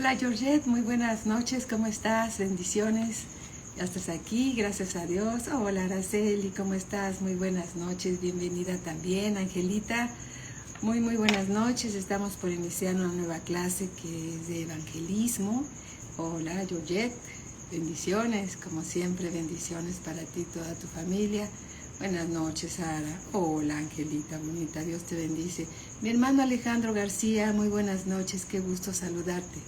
Hola Georgette, muy buenas noches, ¿cómo estás? Bendiciones, ya estás aquí, gracias a Dios. Hola Araceli, ¿cómo estás? Muy buenas noches, bienvenida también. Angelita, muy buenas noches, estamos por iniciar una nueva clase que es de evangelismo. Hola Georgette, bendiciones, como siempre, bendiciones para ti y toda tu familia. Buenas noches, Sara. Hola, Angelita, bonita, Dios te bendice. Mi hermano Alejandro García, muy buenas noches, qué gusto saludarte.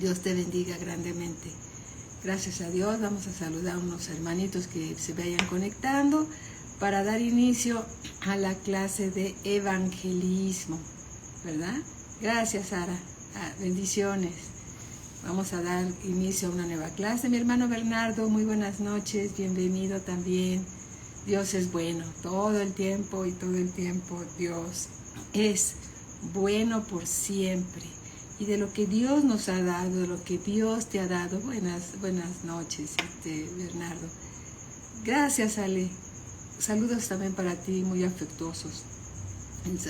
Dios te bendiga grandemente. Gracias a Dios, vamos a saludar a unos hermanitos que se vayan conectando para dar inicio a la clase de evangelismo, ¿verdad? Gracias, Sara. Bendiciones. Vamos a dar inicio a una nueva clase. Mi hermano Bernardo, muy buenas noches, bienvenido también. Dios es bueno todo el tiempo y todo el tiempo Dios es bueno por siempre. Y de lo que Dios nos ha dado, de lo que Dios te ha dado, buenas noches, Bernardo. Gracias, Ale. Saludos también para ti, muy afectuosos.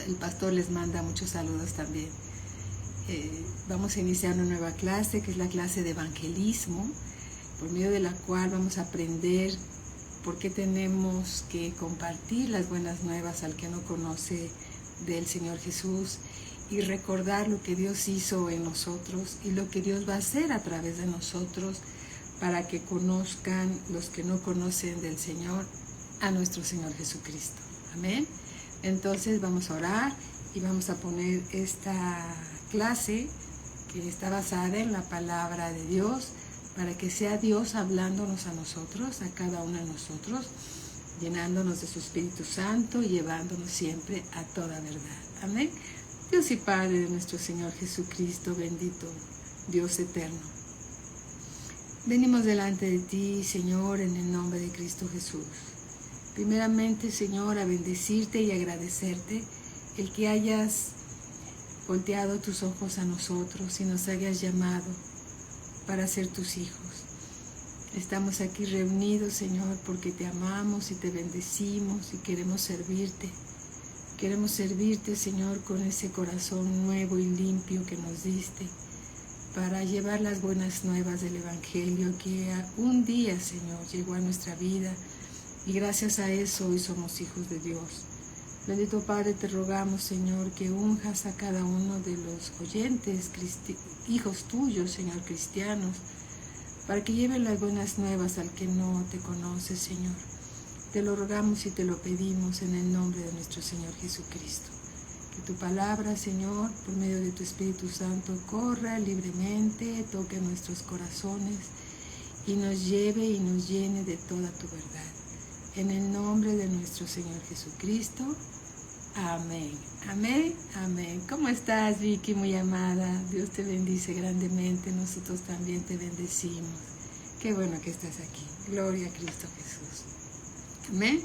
El pastor les manda muchos saludos también. Vamos a iniciar una nueva clase, que es la clase de evangelismo, por medio de la cual vamos a aprender por qué tenemos que compartir las buenas nuevas al que no conoce del Señor Jesús y recordar lo que Dios hizo en nosotros y lo que Dios va a hacer a través de nosotros para que conozcan los que no conocen del Señor a nuestro Señor Jesucristo. Amén. Entonces vamos a orar y vamos a poner esta clase que está basada en la palabra de Dios, para que sea Dios hablándonos a nosotros, a cada uno de nosotros, llenándonos de su Espíritu Santo y llevándonos siempre a toda verdad. Amén. Dios y Padre de nuestro Señor Jesucristo, bendito Dios eterno. Venimos delante de ti, Señor, en el nombre de Cristo Jesús. Primeramente, Señor, a bendecirte y agradecerte el que hayas volteado tus ojos a nosotros y nos hayas llamado para ser tus hijos. Estamos aquí reunidos, Señor, porque te amamos y te bendecimos y queremos servirte. Queremos servirte, Señor, con ese corazón nuevo y limpio que nos diste, para llevar las buenas nuevas del Evangelio que un día, Señor, llegó a nuestra vida y gracias a eso hoy somos hijos de Dios. Bendito Padre, te rogamos, Señor, que unjas a cada uno de los oyentes, hijos tuyos, Señor, cristianos, para que lleven las buenas nuevas al que no te conoce, Señor. Te lo rogamos y te lo pedimos en el nombre de nuestro Señor Jesucristo. Que tu palabra, Señor, por medio de tu Espíritu Santo, corra libremente, toque nuestros corazones y nos lleve y nos llene de toda tu verdad. En el nombre de nuestro Señor Jesucristo. Amén, amén, amén. ¿Cómo estás, Vicky, muy amada? Dios te bendice grandemente, nosotros también te bendecimos. Qué bueno que estás aquí. Gloria a Cristo Jesús. Amén,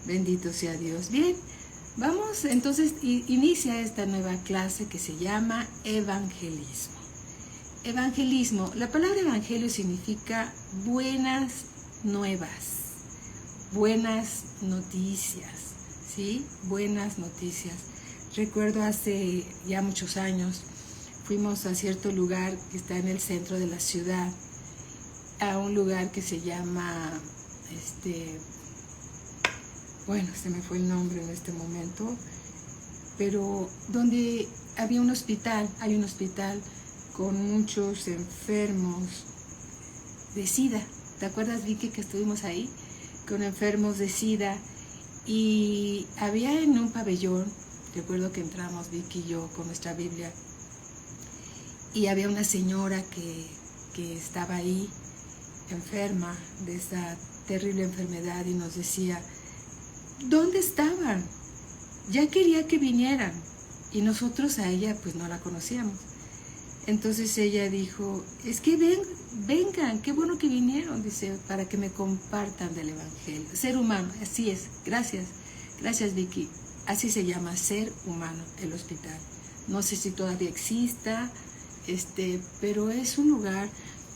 bendito sea Dios. Bien, vamos, entonces inicia esta nueva clase que se llama evangelismo. Evangelismo, la palabra evangelio significa buenas nuevas, buenas noticias. ¿Sí? Buenas noticias. Recuerdo hace ya muchos años, fuimos a cierto lugar que está en el centro de la ciudad, a un lugar que se llama, se me fue el nombre en este momento, pero donde había un hospital, hay un hospital con muchos enfermos de SIDA. ¿Te acuerdas, Vicky, que estuvimos ahí? Con enfermos de SIDA. Y había en un pabellón, recuerdo que entramos Vicky y yo con nuestra Biblia, y había una señora que estaba ahí, enferma de esa terrible enfermedad, y nos decía, ¿dónde estaban? Ya quería que vinieran, y nosotros a ella pues no la conocíamos. Entonces ella dijo, es que vengan, qué bueno que vinieron, dice, para que me compartan del Evangelio. Ser humano, así es, gracias Vicky, así se llama, Ser Humano, el hospital. No sé si todavía exista, pero es un lugar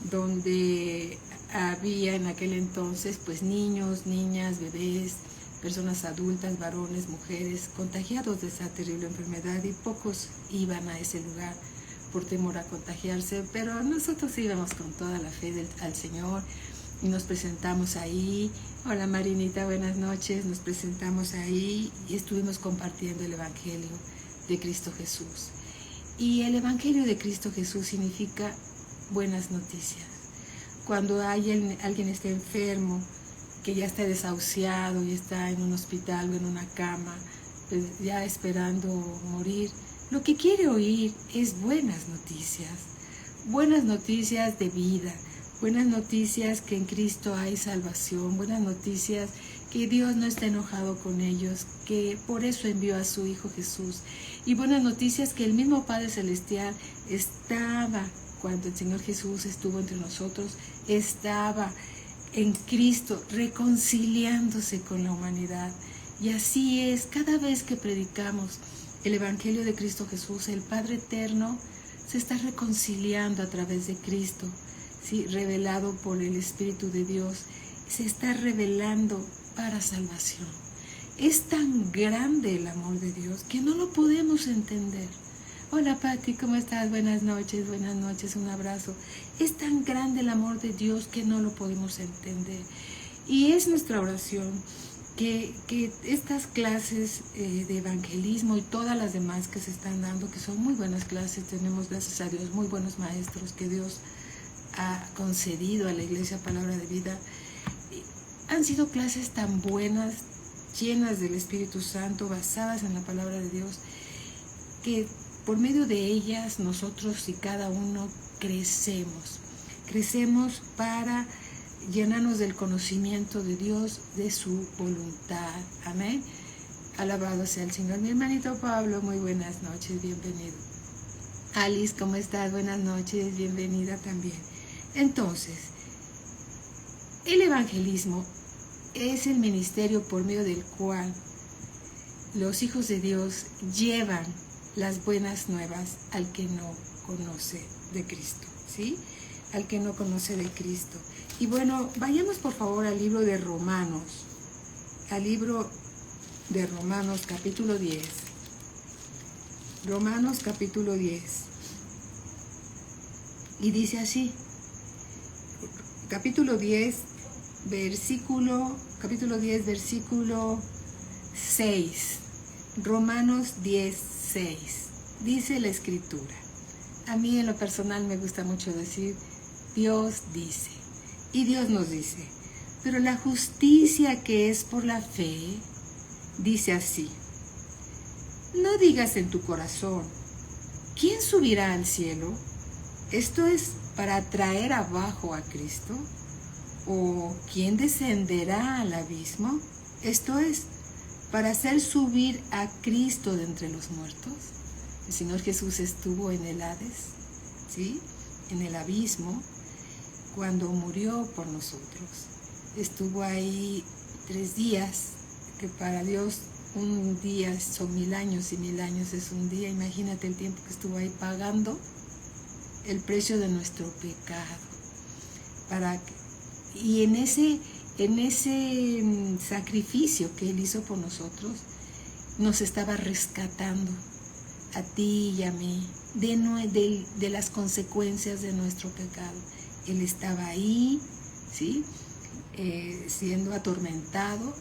donde había en aquel entonces pues niños, niñas, bebés, personas adultas, varones, mujeres, contagiados de esa terrible enfermedad, y pocos iban a ese lugar por temor a contagiarse, pero nosotros íbamos con toda la fe al Señor y nos presentamos ahí. Hola Marinita, buenas noches. Nos presentamos ahí y estuvimos compartiendo el Evangelio de Cristo Jesús. Y el Evangelio de Cristo Jesús significa buenas noticias. Cuando alguien está enfermo, que ya está desahuciado y está en un hospital o en una cama, pues ya esperando morir, lo que quiere oír es buenas noticias de vida, buenas noticias que en Cristo hay salvación, buenas noticias que Dios no está enojado con ellos, que por eso envió a su Hijo Jesús, y buenas noticias que el mismo Padre Celestial estaba, cuando el Señor Jesús estuvo entre nosotros, estaba en Cristo reconciliándose con la humanidad. Y así es, cada vez que predicamos el Evangelio de Cristo Jesús, el Padre Eterno se está reconciliando a través de Cristo, ¿sí? Revelado por el Espíritu de Dios, se está revelando para salvación. Es tan grande el amor de Dios que no lo podemos entender. Hola Pati, ¿cómo estás? Buenas noches, un abrazo. Es tan grande el amor de Dios que no lo podemos entender. Y es nuestra oración que estas clases de evangelismo y todas las demás que se están dando, que son muy buenas clases, tenemos, gracias a Dios, muy buenos maestros que Dios ha concedido a la Iglesia Palabra de Vida, han sido clases tan buenas, llenas del Espíritu Santo, basadas en la Palabra de Dios, que por medio de ellas nosotros y cada uno crecemos para llenarnos del conocimiento de Dios, de su voluntad. Amén. Alabado sea el Señor. Mi hermanito Pablo, muy buenas noches, bienvenido. Alice, ¿cómo estás? Buenas noches, bienvenida también. Entonces, el evangelismo es el ministerio por medio del cual los hijos de Dios llevan las buenas nuevas al que no conoce de Cristo, ¿sí? Al que no conoce de Cristo. Y bueno, vayamos por favor al libro de Romanos, capítulo 10. Romanos capítulo 10. Y dice así, capítulo 10, versículo 6. Romanos 10, 6. Dice la Escritura. A mí en lo personal me gusta mucho decir, Dios dice. Y Dios nos dice, pero la justicia que es por la fe, dice así, no digas en tu corazón, ¿quién subirá al cielo? Esto es para traer abajo a Cristo. ¿O quién descenderá al abismo? Esto es para hacer subir a Cristo de entre los muertos. El Señor Jesús estuvo en el Hades, ¿sí? En el abismo, cuando murió por nosotros. Estuvo ahí 3 días, que para Dios un día son 1000 años y 1000 años es un día. Imagínate el tiempo que estuvo ahí pagando el precio de nuestro pecado. Y en ese sacrificio que Él hizo por nosotros, nos estaba rescatando a ti y a mí de las consecuencias de nuestro pecado. Él estaba ahí, ¿sí? Siendo atormentado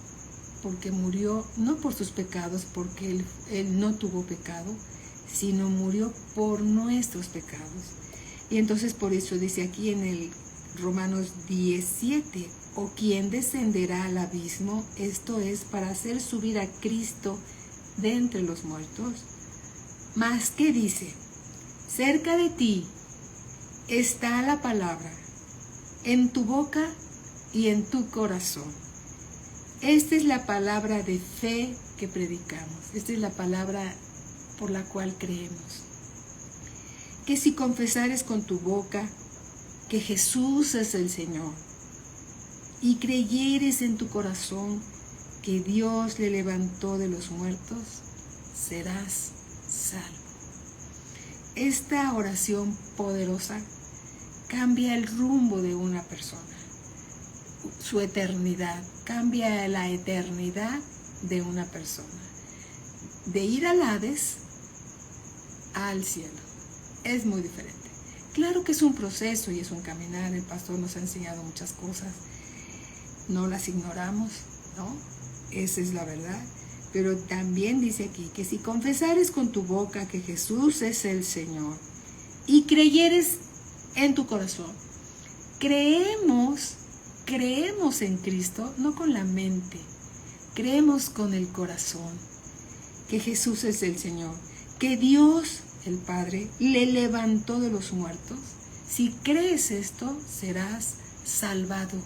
porque murió, no por sus pecados, porque él no tuvo pecado, sino murió por nuestros pecados. Y entonces por eso dice aquí en el Romanos 17, ¿o quién descenderá al abismo? Esto es para hacer subir a Cristo de entre los muertos. Mas, ¿qué dice? Cerca de ti está la palabra, en tu boca y en tu corazón. Esta es la palabra de fe que predicamos. Esta es la palabra por la cual creemos. Que si confesares con tu boca que Jesús es el Señor y creyeres en tu corazón que Dios le levantó de los muertos, serás salvo. Esta oración poderosa cambia el rumbo de una persona, su eternidad, cambia la eternidad de una persona, de ir al Hades al cielo. es muy diferente. Claro que es un proceso y es un caminar. El pastor nos ha enseñado muchas cosas. No las ignoramos, ¿no? Esa es la verdad. Pero también dice aquí que si confesares con tu boca que Jesús es el Señor y creyeres en tu corazón, creemos en Cristo, no con la mente, creemos con el corazón que Jesús es el Señor, que Dios, el Padre, le levantó de los muertos. Si crees esto, serás salvado,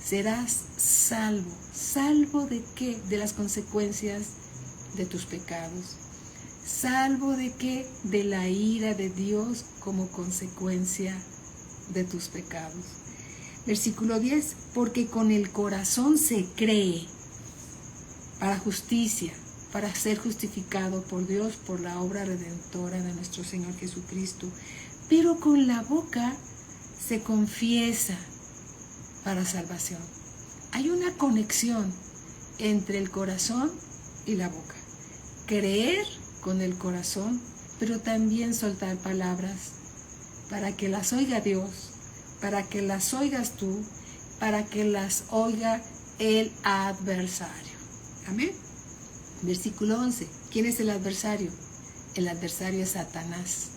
serás salvo. ¿Salvo de qué? De las consecuencias de tus pecados. ¿Salvo de qué? De la ira de Dios como consecuencia de tus pecados. Versículo 10, porque con el corazón se cree para justicia, para ser justificado por Dios por la obra redentora de nuestro Señor Jesucristo, pero con la boca se confiesa para salvación. Hay una conexión entre el corazón y la boca. Creer con el corazón, pero también soltar palabras para que las oiga Dios, para que las oigas tú, para que las oiga el adversario. Amén. Versículo 11. ¿Quién es el adversario? El adversario es Satanás.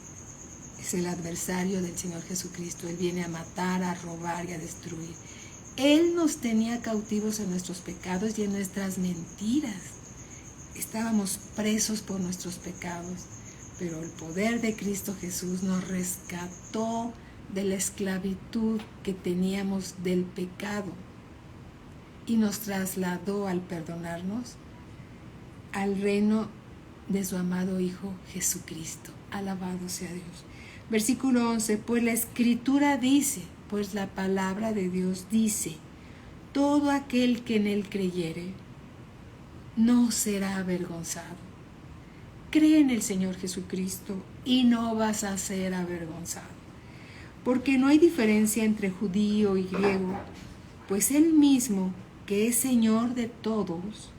Es el adversario del Señor Jesucristo. Él viene a matar, a robar y a destruir. Él nos tenía cautivos en nuestros pecados y en nuestras mentiras. Estábamos presos por nuestros pecados, pero el poder de Cristo Jesús nos rescató de la esclavitud que teníamos del pecado y nos trasladó al perdonarnos al reino de su amado Hijo Jesucristo. Alabado sea Dios. Versículo 11, pues la Escritura dice, pues la palabra de Dios dice, todo aquel que en él creyere no será avergonzado. Cree en el Señor Jesucristo y no vas a ser avergonzado. Porque no hay diferencia entre judío y griego, pues Él mismo, que es Señor de todos,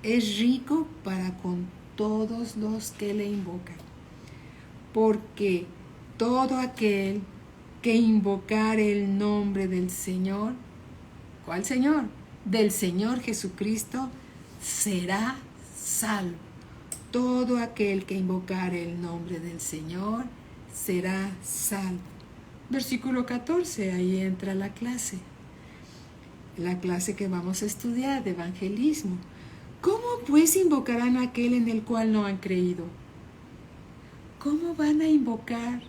es rico para con todos los que le invocan. Porque todo aquel que invocare el nombre del Señor, ¿cuál Señor? Del Señor Jesucristo, será salvo. Todo aquel que invocare el nombre del Señor será salvo. Versículo 14, ahí entra la clase que vamos a estudiar de evangelismo. ¿Cómo pues invocarán a aquel en el cual no han creído? ¿Cómo van a invocar?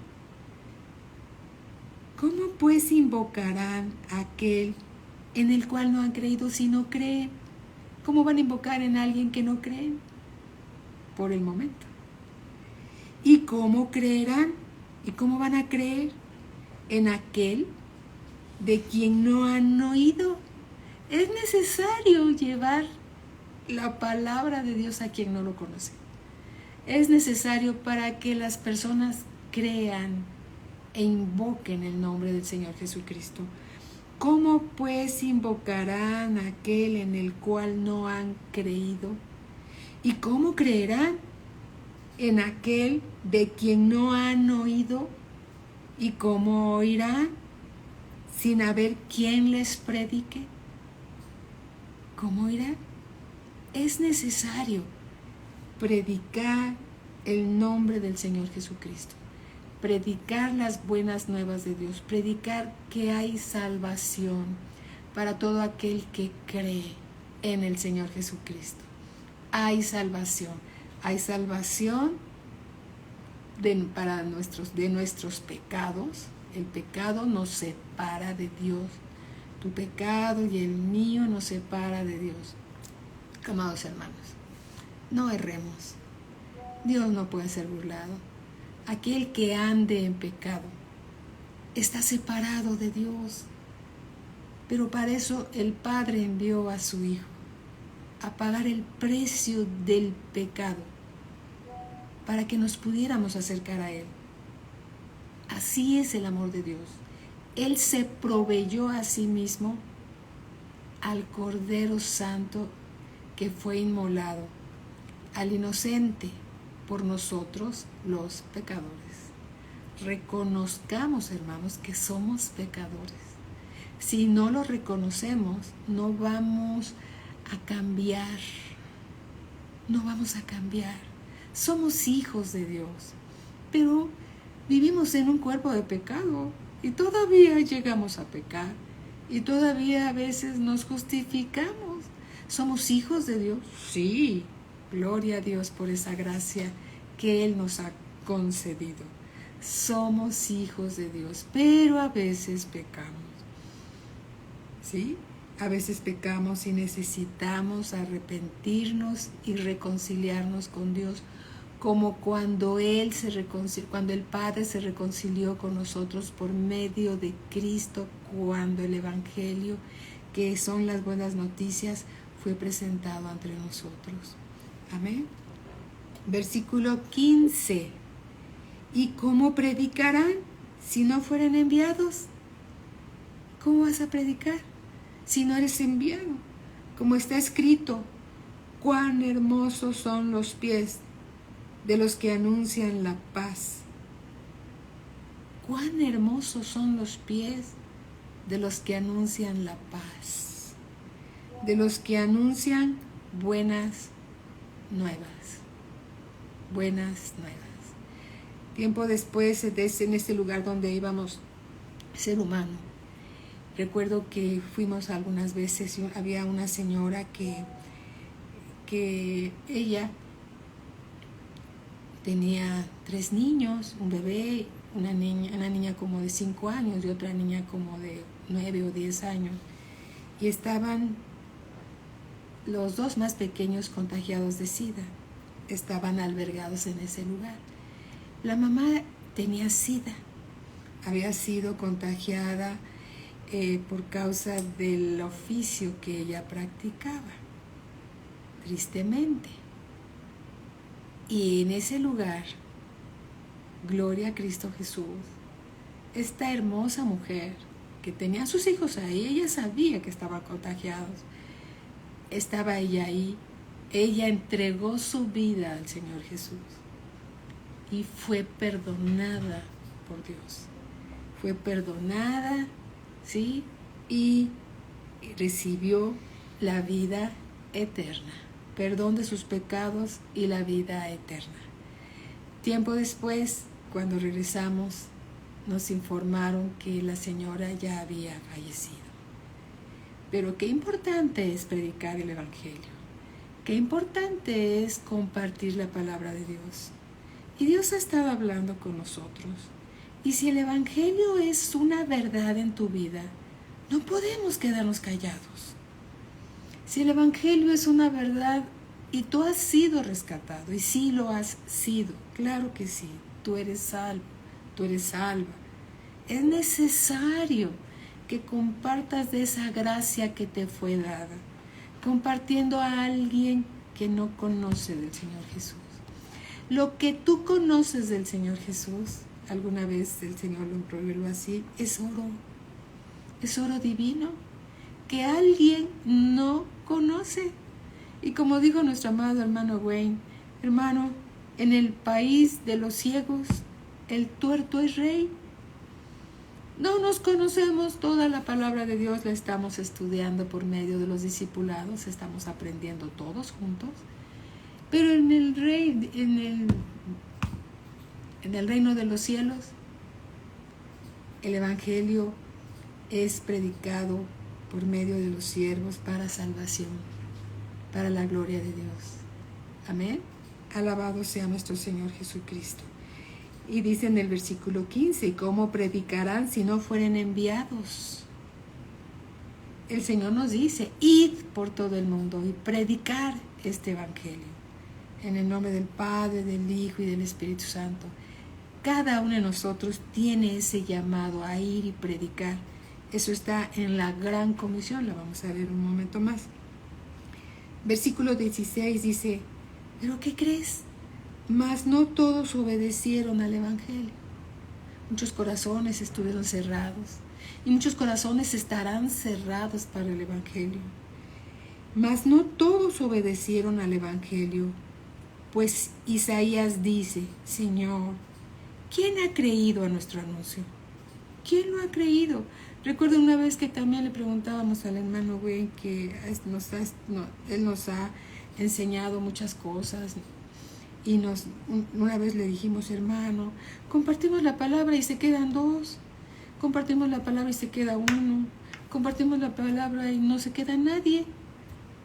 ¿Cómo pues invocarán a aquel en el cual no han creído si no creen? ¿Cómo van a invocar en alguien que no creen? Por el momento. ¿Y cómo creerán? ¿Y cómo van a creer? En aquel de quien no han oído. Es necesario llevar la palabra de Dios a quien no lo conoce. Es necesario para que las personas crean e invoquen el nombre del Señor Jesucristo. ¿Cómo pues invocarán a aquel en el cual no han creído? ¿Y cómo creerán en aquel de quien no han oído? ¿Y cómo oirán sin haber quien les predique? ¿Cómo oirán? Es necesario predicar el nombre del Señor Jesucristo, predicar las buenas nuevas de Dios, predicar que hay salvación para todo aquel que cree en el Señor Jesucristo. Hay salvación de nuestros pecados. El pecado nos separa de Dios. Tu pecado y el mío nos separa de Dios. Amados hermanos, no erremos. Dios no puede ser burlado. Aquel que ande en pecado está separado de Dios. Pero para eso el Padre envió a su Hijo a pagar el precio del pecado para que nos pudiéramos acercar a Él. Así es el amor de Dios. Él se proveyó a sí mismo al Cordero Santo que fue inmolado, al inocente por nosotros los pecadores. reconozcamos, hermanos, que somos pecadores. Si no lo reconocemos, no vamos a cambiar. No vamos a cambiar. Somos hijos de Dios, pero vivimos en un cuerpo de pecado y todavía llegamos a pecar y todavía a veces nos justificamos. ¿Somos hijos de Dios? Sí, gloria a Dios por esa gracia que Él nos ha concedido. Somos hijos de Dios, pero a veces pecamos. ¿Sí? A veces pecamos y necesitamos arrepentirnos y reconciliarnos con Dios, como cuando cuando el Padre se reconcilió con nosotros por medio de Cristo, cuando el Evangelio, que son las buenas noticias, fue presentado entre nosotros. Amén. Versículo 15. ¿Y cómo predicarán si no fueren enviados? ¿Cómo vas a predicar si no eres enviado? Como está escrito, cuán hermosos son los pies de los que anuncian la paz. Cuán hermosos son los pies de los que anuncian la paz, de los que anuncian buenas nuevas. Buenas nuevas. Tiempo después, en este lugar donde íbamos, ser humano, recuerdo que fuimos algunas veces y había una señora que ella tenía 3 niños, un bebé, una niña como de 5 años y otra niña como de 9 o 10 años. Y estaban los 2 más pequeños contagiados de SIDA. Estaban albergados en ese lugar. La mamá tenía SIDA. Había sido contagiada por causa del oficio que ella practicaba, tristemente. Y en ese lugar, gloria a Cristo Jesús, esta hermosa mujer que tenía a sus hijos ahí, ella sabía que estaban contagiados, estaba ella ahí, ella entregó su vida al Señor Jesús y fue perdonada por Dios, fue perdonada, ¿sí? Y recibió la vida eterna, perdón de sus pecados y la vida eterna. Tiempo después, cuando regresamos, nos informaron que la señora ya había fallecido. Pero qué importante es predicar el Evangelio, qué importante es compartir la palabra de Dios. Y Dios ha estado hablando con nosotros. Y si el Evangelio es una verdad en tu vida, no podemos quedarnos callados. Si el Evangelio es una verdad y tú has sido rescatado, y sí lo has sido, claro que sí, tú eres salvo, tú eres salva. Es necesario que compartas de esa gracia que te fue dada, compartiendo a alguien que no conoce del Señor Jesús. Lo que tú conoces del Señor Jesús, alguna vez el Señor lo prohibió así, es oro divino que alguien no conoce. Y como dijo nuestro amado hermano Wayne, hermano, en el país de los ciegos, el tuerto es rey. No nos conocemos, toda la palabra de Dios la estamos estudiando por medio de los discipulados, estamos aprendiendo todos juntos, pero en el reino de los cielos, el Evangelio es predicado por medio de los siervos para salvación, para la gloria de Dios. Amén. Alabado sea nuestro Señor Jesucristo. Y dice en el versículo 15, ¿cómo predicarán si no fueren enviados? El Señor nos dice, id por todo el mundo y predicar este Evangelio. En el nombre del Padre, del Hijo y del Espíritu Santo. Cada uno de nosotros tiene ese llamado a ir y predicar. Eso está en la Gran Comisión, la vamos a ver un momento más. Versículo 16 dice, ¿pero qué crees? Mas no todos obedecieron al Evangelio. Muchos corazones estuvieron cerrados y muchos corazones estarán cerrados para el Evangelio. Mas no todos obedecieron al Evangelio, pues Isaías dice, Señor, ¿Quién ha creído a nuestro anuncio? ¿Quién lo ha creído? Recuerdo una vez que también le preguntábamos al hermano Wayne que él nos ha enseñado muchas cosas y una vez le dijimos, hermano, compartimos la palabra y se quedan 2, compartimos la palabra y se queda 1, compartimos la palabra y no se queda nadie.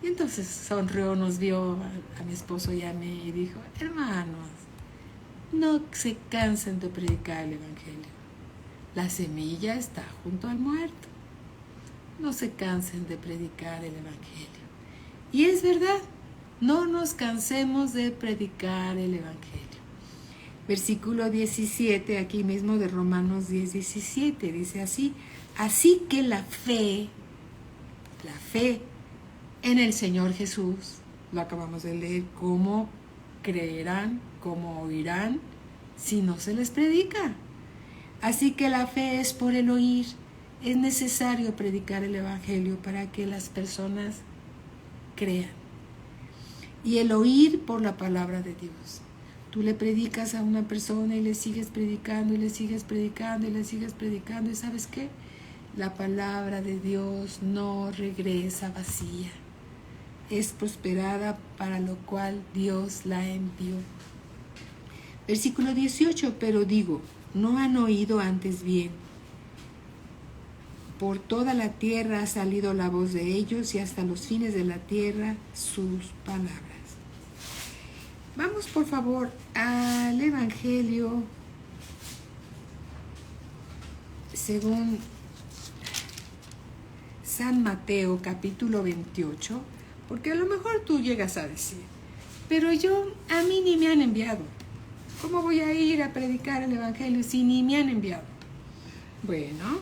Y entonces sonrió, nos vio a mi esposo y a mí y dijo, hermanos, no se cansen de predicar el evangelio. La semilla está junto al muerto. No se cansen de predicar el evangelio. Y es verdad, no nos cansemos de predicar el evangelio. Versículo 17, aquí mismo de Romanos 10:17, dice así: así que la fe en el Señor Jesús, lo acabamos de leer, ¿cómo creerán, cómo oirán si no se les predica? Así que la fe es por el oír. Es necesario predicar el evangelio para que las personas crean. Y el oír por la palabra de Dios. Tú le predicas a una persona y le sigues predicando y le sigues predicando y le sigues predicando. ¿Y sabes qué? La palabra de Dios no regresa vacía. Es prosperada para lo cual Dios la envió. Versículo 18, pero digo, ¿no han oído antes bien? Por toda la tierra ha salido la voz de ellos y hasta los fines de la tierra sus palabras. Vamos por favor al Evangelio según San Mateo capítulo 28, porque a lo mejor tú llegas a decir, pero a mí ni me han enviado. ¿Cómo voy a ir a predicar el evangelio si ni me han enviado? Bueno,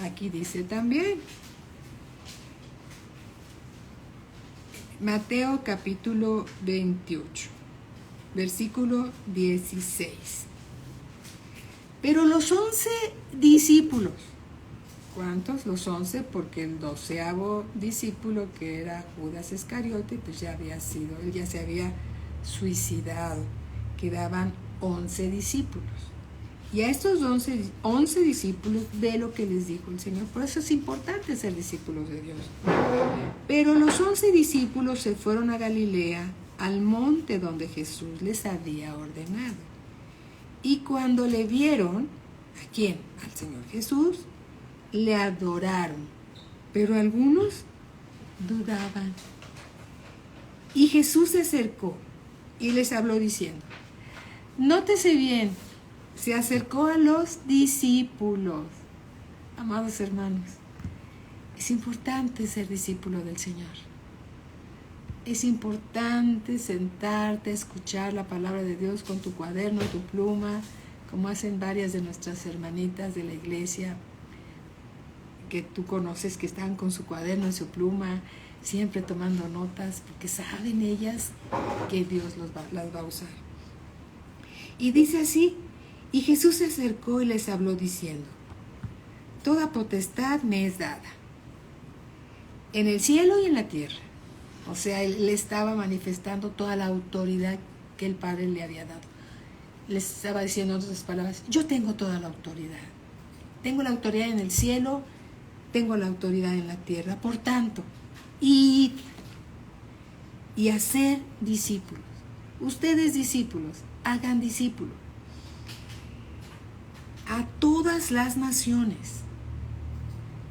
aquí dice también, Mateo capítulo 28, versículo 16. Pero los 11 discípulos, ¿cuántos? Los 11, porque el 12º discípulo, que era Judas Iscariote, pues él ya se había suicidado. Quedaban 11 discípulos. Y a estos 11 discípulos, ve lo que les dijo el Señor. Por eso es importante ser discípulos de Dios. Pero los 11 discípulos se fueron a Galilea, al monte donde Jesús les había ordenado. Y cuando le vieron, ¿a quién? Al Señor Jesús, le adoraron. Pero algunos dudaban. Y Jesús se acercó y les habló diciendo, nótese bien, se acercó a los discípulos. Amados hermanos, es importante ser discípulo del Señor. Es importante sentarte a escuchar la palabra de Dios con tu cuaderno, tu pluma, como hacen varias de nuestras hermanitas de la iglesia que tú conoces, que están con su cuaderno y su pluma, siempre tomando notas, porque saben ellas que Dios las va a usar. Y dice así, y Jesús se acercó y les habló diciendo, toda potestad me es dada, en el cielo y en la tierra. O sea, él estaba manifestando toda la autoridad que el Padre le había dado. Les estaba diciendo en otras palabras, yo tengo toda la autoridad. Tengo la autoridad en el cielo, tengo la autoridad en la tierra. Por tanto, id y hacer discípulos. Ustedes discípulos, hagan discípulos a todas las naciones,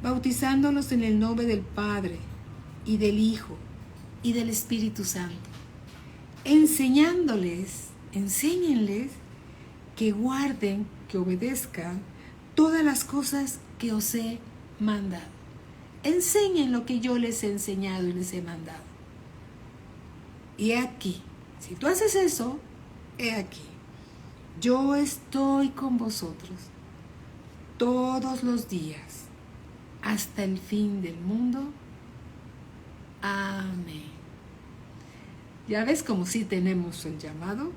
bautizándolos en el nombre del Padre y del Hijo y del Espíritu Santo, enséñenles que guarden, que obedezcan todas las cosas que os he mandado. Enseñen lo que yo les he enseñado y les he mandado. Y he aquí, si tú haces eso, he aquí, yo estoy con vosotros todos los días hasta el fin del mundo. Amén. ¿Ya ves como sí tenemos el llamado?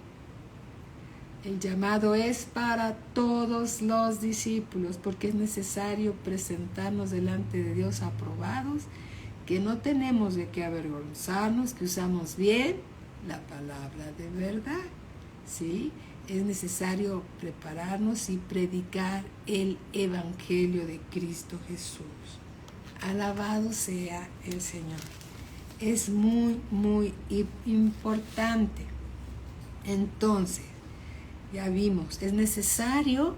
El llamado es para todos los discípulos, porque es necesario presentarnos delante de Dios aprobados, que no tenemos de qué avergonzarnos, que usamos bien la palabra de verdad, ¿sí? es necesario prepararnos y predicar el Evangelio de Cristo Jesús. Alabado sea el Señor. Es muy, muy importante. Entonces, ya vimos, es necesario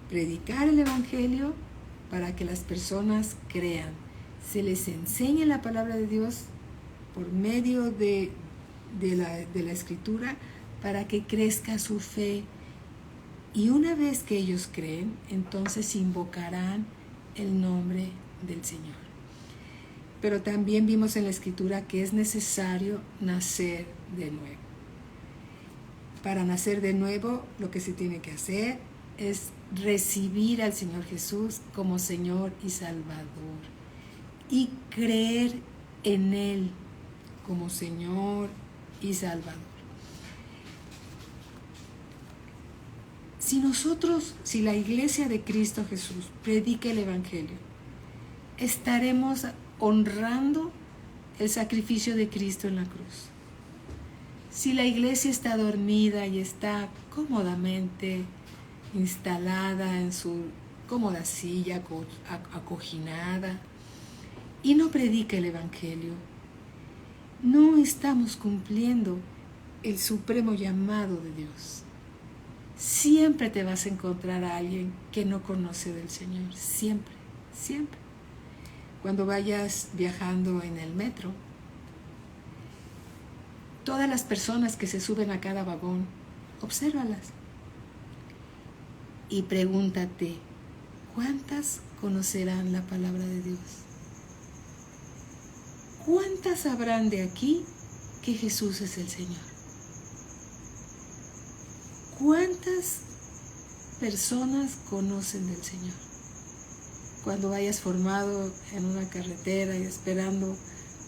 predicar el Evangelio para que las personas crean. Se les enseñe la palabra de Dios por medio de la Escritura para que crezca su fe. Y una vez que ellos creen, entonces invocarán el nombre del Señor. Pero también vimos en la Escritura que es necesario nacer de nuevo. Para nacer de nuevo, lo que se tiene que hacer es recibir al Señor Jesús como Señor y Salvador y creer en Él como Señor y Salvador. Si la Iglesia de Cristo Jesús predica el Evangelio, estaremos honrando el sacrificio de Cristo en la cruz. Si la iglesia está dormida y está cómodamente instalada en su cómoda silla, acoginada, y no predica el Evangelio, no estamos cumpliendo el supremo llamado de Dios. Siempre te vas a encontrar a alguien que no conoce del Señor, siempre, siempre. Cuando vayas viajando en el metro, todas las personas que se suben a cada vagón, obsérvalas y pregúntate, ¿cuántas conocerán la palabra de Dios? ¿Cuántas sabrán de aquí que Jesús es el Señor? ¿Cuántas personas conocen del Señor? Cuando vayas formado en una carretera y esperando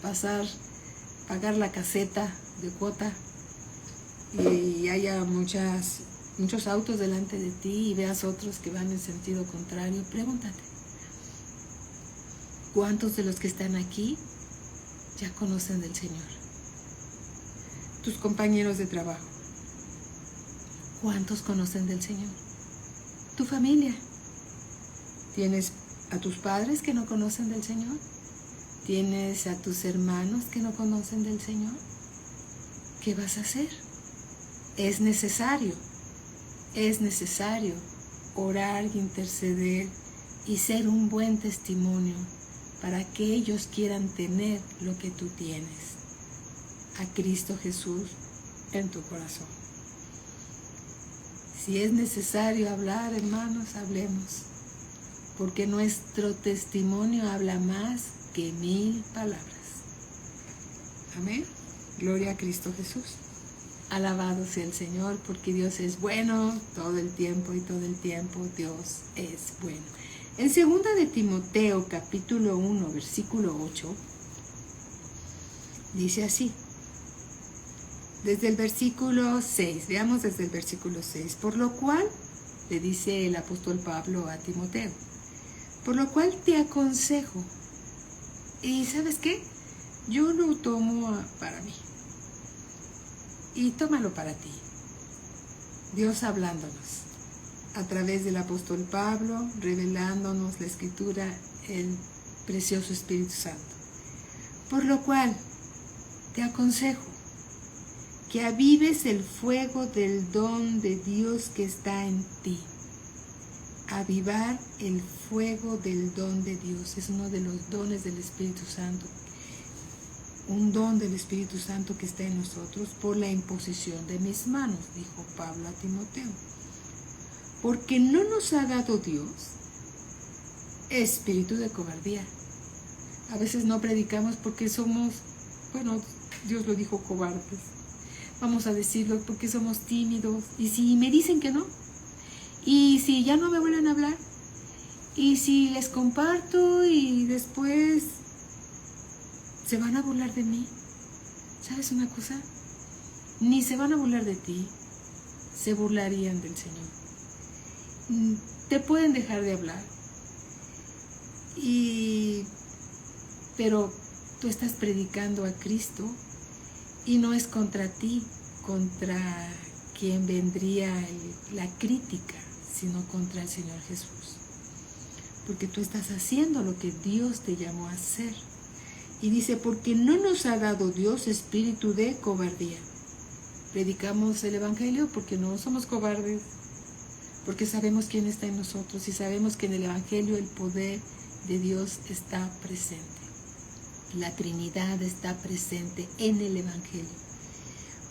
pagar la caseta de cuota y haya muchos autos delante de ti y veas otros que van en sentido contrario, pregúntate, ¿cuántos de los que están aquí ya conocen del Señor? Tus compañeros de trabajo, ¿cuántos conocen del Señor? Tu familia, ¿tienes a tus padres que no conocen del Señor? ¿Tienes a tus hermanos que no conocen del Señor? ¿Qué vas a hacer? Es necesario orar, interceder y ser un buen testimonio para que ellos quieran tener lo que tú tienes, a Cristo Jesús en tu corazón. Si es necesario hablar, hermanos, hablemos, porque nuestro testimonio habla más que 1000 palabras. Amén. Gloria a Cristo Jesús. Alabado sea el Señor, porque Dios es bueno todo el tiempo y todo el tiempo Dios es bueno. En 2 de Timoteo, capítulo 1, versículo 8, dice así. Desde el versículo 6, veamos desde el versículo 6. Por lo cual, le dice el apóstol Pablo a Timoteo, por lo cual te aconsejo. Y ¿sabes qué? Yo lo tomo para mí. Y tómalo para ti. Dios hablándonos a través del apóstol Pablo, revelándonos la Escritura, el precioso Espíritu Santo. Por lo cual te aconsejo que avives el fuego del don de Dios que está en ti. Avivar el fuego del don de Dios es uno de los dones del Espíritu Santo. Un don del Espíritu Santo que está en nosotros por la imposición de mis manos, dijo Pablo a Timoteo. Porque no nos ha dado Dios espíritu de cobardía. A veces no predicamos porque somos, Dios lo dijo, cobardes. Vamos a decirlo porque somos tímidos. Y si me dicen que no, y si ya no me vuelven a hablar, y si les comparto y después se van a burlar de mí. ¿Sabes una cosa? Ni se van a burlar de ti, se burlarían del Señor. Te pueden dejar de hablar, pero tú estás predicando a Cristo y no es contra ti, contra quién vendría la crítica, sino contra el Señor Jesús. Porque tú estás haciendo lo que Dios te llamó a hacer. Y dice, porque no nos ha dado Dios espíritu de cobardía. Predicamos el Evangelio porque no somos cobardes, porque sabemos quién está en nosotros y sabemos que en el Evangelio el poder de Dios está presente. La Trinidad está presente en el Evangelio.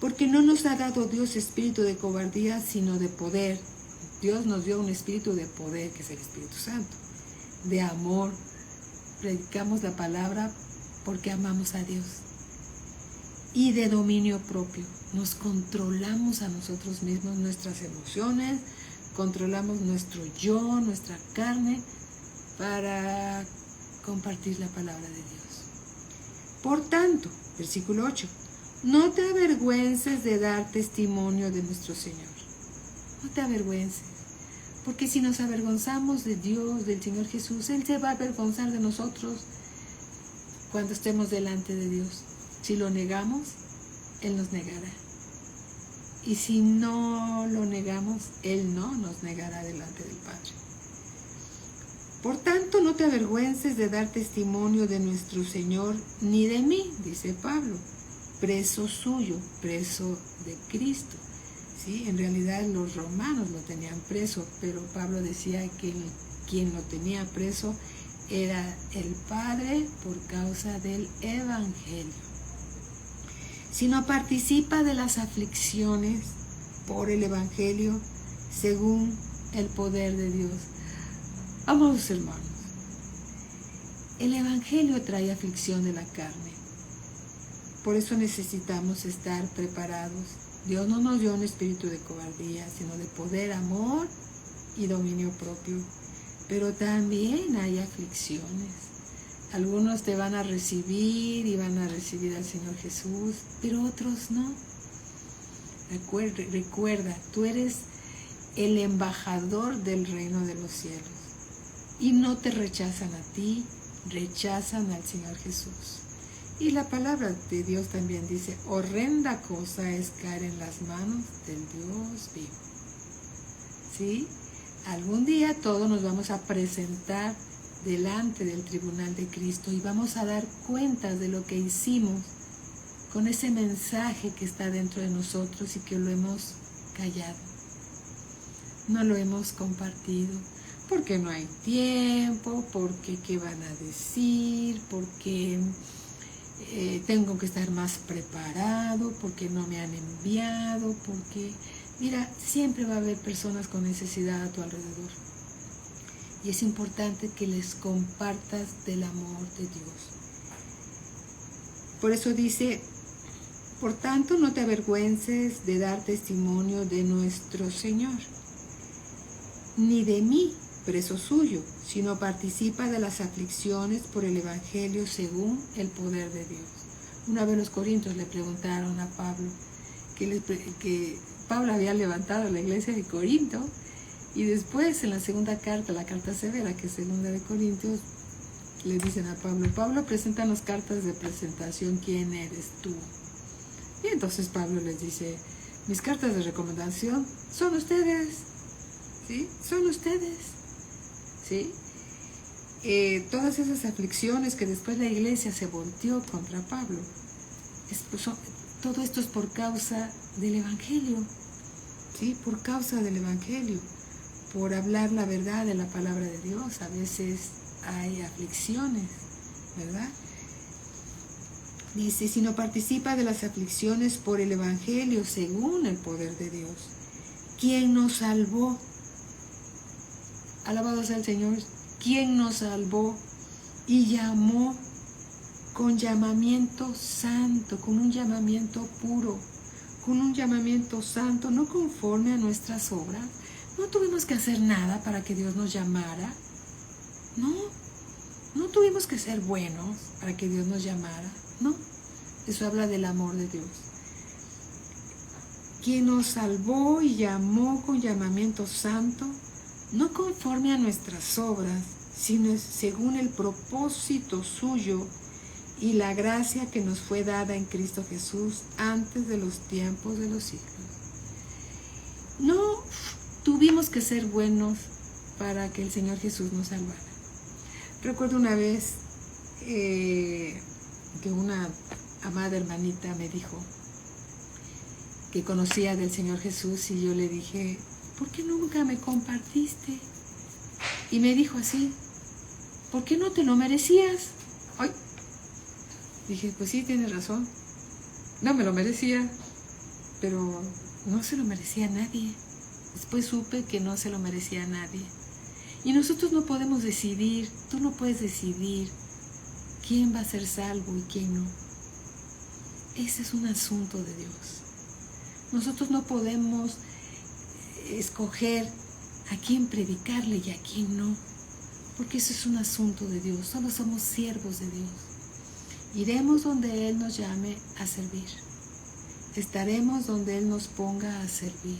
Porque no nos ha dado Dios espíritu de cobardía, sino de poder. Dios nos dio un espíritu de poder, que es el Espíritu Santo, de amor. Predicamos la palabra porque amamos a Dios. Y de dominio propio. Nos controlamos a nosotros mismos, nuestras emociones, controlamos nuestro yo, nuestra carne, para compartir la palabra de Dios. Por tanto, versículo 8, no te avergüences de dar testimonio de nuestro Señor. No te avergüences, porque si nos avergonzamos de Dios, del Señor Jesús, Él se va a avergonzar de nosotros cuando estemos delante de Dios. Si lo negamos, Él nos negará. Y si no lo negamos, Él no nos negará delante del Padre. Por tanto, no te avergüences de dar testimonio de nuestro Señor, ni de mí, dice Pablo, preso suyo, preso de Cristo. ¿Sí? En realidad los romanos lo tenían preso, pero Pablo decía que quien lo tenía preso era el Padre por causa del Evangelio. Sino participa de las aflicciones por el Evangelio según el poder de Dios. Amados hermanos, el Evangelio trae aflicción de la carne. Por eso necesitamos estar preparados. Dios no nos dio un espíritu de cobardía, sino de poder, amor y dominio propio. Pero también hay aflicciones. Algunos te van a recibir y van a recibir al Señor Jesús, pero otros no. Recuerda, tú eres el embajador del reino de los cielos. Y no te rechazan a ti, rechazan al Señor Jesús. Y la palabra de Dios también dice, horrenda cosa es caer en las manos del Dios vivo. ¿Sí? Algún día todos nos vamos a presentar delante del tribunal de Cristo y vamos a dar cuentas de lo que hicimos con ese mensaje que está dentro de nosotros y que lo hemos callado. No lo hemos compartido porque no hay tiempo, porque qué van a decir, porque tengo que estar más preparado, porque no me han enviado, porque, mira, siempre va a haber personas con necesidad a tu alrededor. Y es importante que les compartas del amor de Dios. Por eso dice, por tanto no te avergüences de dar testimonio de nuestro Señor, ni de mí, preso suyo, sino participa de las aflicciones por el Evangelio según el poder de Dios. Una vez los corintios le preguntaron a Pablo, que Pablo había levantado la iglesia de Corinto, y después en la segunda carta, la carta severa, que es segunda de Corintios, le dicen a Pablo, Pablo, preséntanos cartas de presentación, ¿quién eres tú? Y entonces Pablo les dice, mis cartas de recomendación son ustedes, ¿sí? Son ustedes, ¿sí? Todas esas aflicciones que después la iglesia se volteó contra Pablo, todo esto es por causa del Evangelio, ¿sí? Por causa del Evangelio. Por hablar la verdad de la palabra de Dios, a veces hay aflicciones, ¿verdad? Dice, si no participa de las aflicciones por el Evangelio según el poder de Dios, ¿quién nos salvó? Alabado sea el Señor, ¿quién nos salvó y llamó con llamamiento santo, con un llamamiento puro, con un llamamiento santo, no conforme a nuestras obras? No tuvimos que hacer nada para que Dios nos llamara. No tuvimos que ser buenos para que Dios nos llamara. No, eso habla del amor de Dios. Quien nos salvó y llamó con llamamiento santo, no conforme a nuestras obras, sino según el propósito suyo y la gracia que nos fue dada en Cristo Jesús antes de los tiempos de los siglos. No tuvimos que ser buenos para que el Señor Jesús nos salvara. Recuerdo una vez que una amada hermanita me dijo que conocía del Señor Jesús y yo le dije, ¿por qué nunca me compartiste? Y me dijo así, ¿por qué no te lo merecías? Ay. Dije, pues sí, tienes razón, no me lo merecía, pero no se lo merecía a nadie. Después supe que no se lo merecía a nadie. Y nosotros no podemos decidir, tú no puedes decidir quién va a ser salvo y quién no. Ese es un asunto de Dios. Nosotros no podemos escoger a quién predicarle y a quién no, porque eso es un asunto de Dios. Solo somos siervos de Dios. Iremos donde Él nos llame a servir. Estaremos donde Él nos ponga a servir,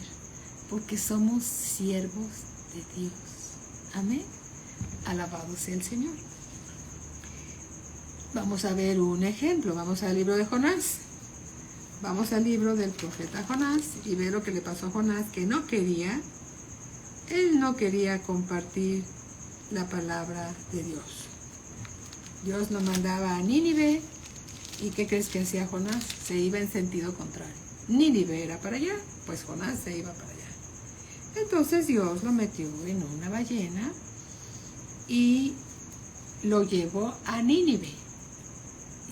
porque somos siervos de Dios. Amén. Alabado sea el Señor. Vamos a ver un ejemplo. Vamos al libro de Jonás. Vamos al libro del profeta Jonás y ver lo que le pasó a Jonás, que él no quería compartir la palabra de Dios. Dios lo mandaba a Nínive, ¿y qué crees que hacía Jonás? Se iba en sentido contrario. Nínive era para allá, pues Jonás se iba para allá. Entonces Dios lo metió en una ballena y lo llevó a Nínive.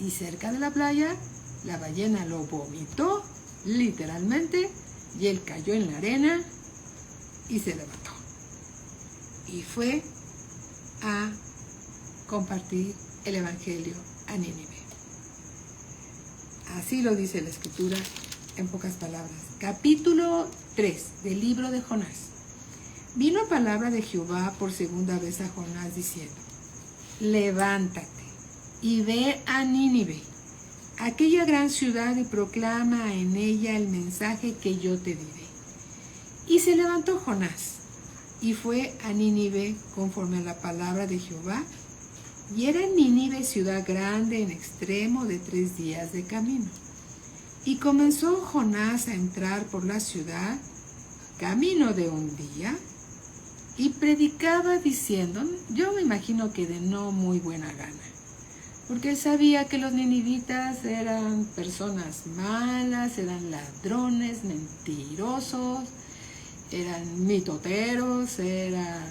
Y cerca de la playa, la ballena lo vomitó, literalmente, y él cayó en la arena y se levantó. Y fue a compartir el Evangelio a Nínive. Así lo dice la Escritura en pocas palabras. Capítulo 3 del libro de Jonás. Vino palabra de Jehová por segunda vez a Jonás diciendo, levántate y ve a Nínive, aquella gran ciudad, y proclama en ella el mensaje que yo te diré. Y se levantó Jonás y fue a Nínive conforme a la palabra de Jehová. Y era Nínive ciudad grande en extremo de 3 días de camino. Y comenzó Jonás a entrar por la ciudad, camino de 1 día, y predicaba diciendo, yo me imagino que de no muy buena gana, porque él sabía que los ninivitas eran personas malas, eran ladrones, mentirosos, eran mitoteros, eran